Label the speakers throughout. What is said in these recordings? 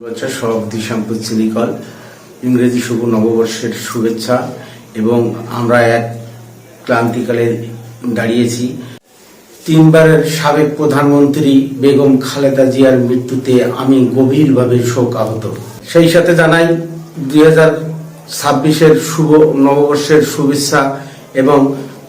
Speaker 1: বছর সভাপতি শ্যামপুর চিনিকল ইংরেজি শুভ নববর্ষের শুভেচ্ছা। এবং আমরা এক ক্রান্তিকালে দাঁড়িয়েছি। তিনবারের সাবেক প্রধানমন্ত্রী বেগম খালেদা জিয়ার মৃত্যুতে আমি গভীরভাবে শোকাহত। সেই সাথে জানাই 2026-এর শুভ নববর্ষের শুভেচ্ছা এবং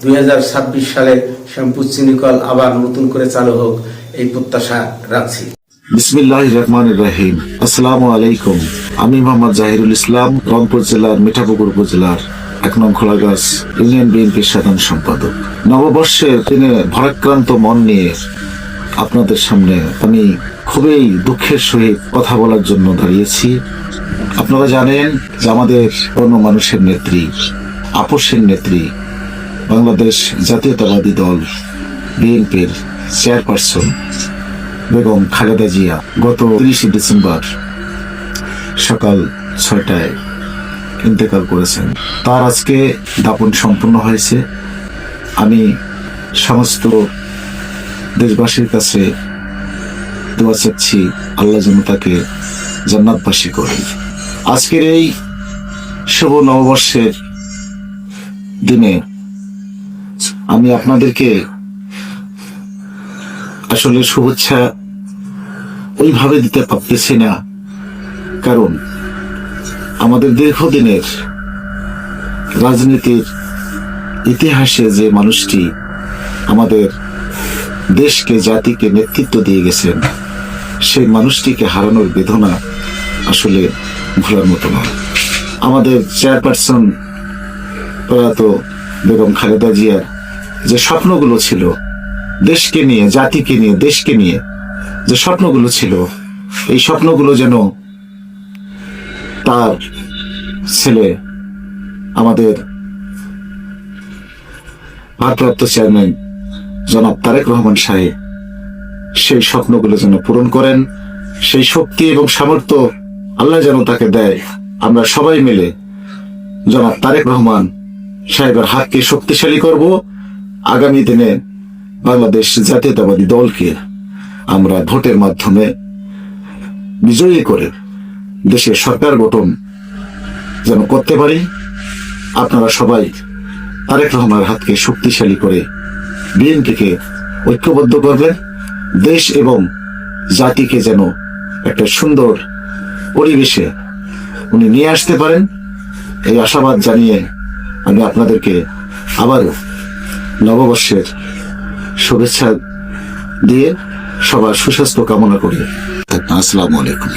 Speaker 1: 2026 সালে শ্যামপুর চিনিকল আবার নতুন করে চালু হোক এই প্রত্যাশা রাখছি।
Speaker 2: বিসমিল্লাহির রহমানির রহিম। আসসালামু আলাইকুম। আমি মোহাম্মদ জাহিরুল ইসলাম, রংপুর জেলার মিঠাপুকুর উপজেলার 1 নং খোলাগাছ ইউনিয়ন বিএনপির সাধারণ সম্পাদক। নববর্ষের দিনে ভারাক্রান্ত মন নিয়ে আপনাদের সামনে আমি খুবই দুঃখের সহিত কথা বলার জন্য দাঁড়িয়েছি। আপনারা জানেন যে আমাদের অন্য মানুষের নেত্রী, আপসের নেত্রী, বাংলাদেশ জাতীয়তাবাদী দল বিএনপির চেয়ারপারসন বেগম খালেদা জিয়া গত 30 ডিসেম্বর সকাল 6টায় ইন্তেকাল করেছেন। তার আজকে দাপন সম্পন্ন হয়েছে। আমি সমস্ত দেশবাসীর কাছে দোয়া চাচ্ছি, আল্লাহ যেন তাকে জান্নাতবাসী করে। আজকের এই শুভ নববর্ষের দিনে আমি আপনাদেরকে আসলে শুভেচ্ছা ওইভাবে দিতে পারতেছি না, কারণ আমাদের দীর্ঘদিনের রাজনীতির ইতিহাসে যে মানুষটি আমাদের দেশকে, জাতিকে নেতৃত্ব দিয়ে গেছেন, সেই মানুষটিকে হারানোর বেদনা আসলে ভোলার মতো নয়। আমাদের চেয়ারপারসন প্রয়াত বেগম খালেদা জিয়ার যে স্বপ্নগুলো ছিল দেশকে নিয়ে, জাতিকে নিয়ে, দেশকে নিয়ে যে স্বপ্নগুলো ছিল, এই স্বপ্নগুলো যেন তার ছেলে আমাদের ভারপ্রাপ্ত চেয়ারম্যান জনাব তারেক রহমান সাহেব সেই স্বপ্নগুলো যেন পূরণ করেন। সেই শক্তি এবং সামর্থ্য আল্লাহ যেন তাকে দেয়। আমরা সবাই মিলে জনাব তারেক রহমান সাহেবের হাতকে শক্তিশালী করব। আগামী দিনে বাংলাদেশ জাতীয়তাবাদী দলকে আমরা ভোটের মাধ্যমে বিজয়ী করে দেশের সরকার গঠন যেন করতে পারি। আপনারা সবাই তারেক রহমানের হাতকে শক্তিশালী করে বিএনপিকে ঐক্যবদ্ধ করবেন। দেশ এবং জাতিকে যেন একটা সুন্দর পরিবেশে উনি নিয়ে আসতে পারেন, এই আশাবাদ জানিয়ে আমি আপনাদেরকে আবারও নববর্ষের শুভেচ্ছা দিয়ে সবার সুস্বাস্থ্য কামনা করি। আসসালামু আলাইকুম।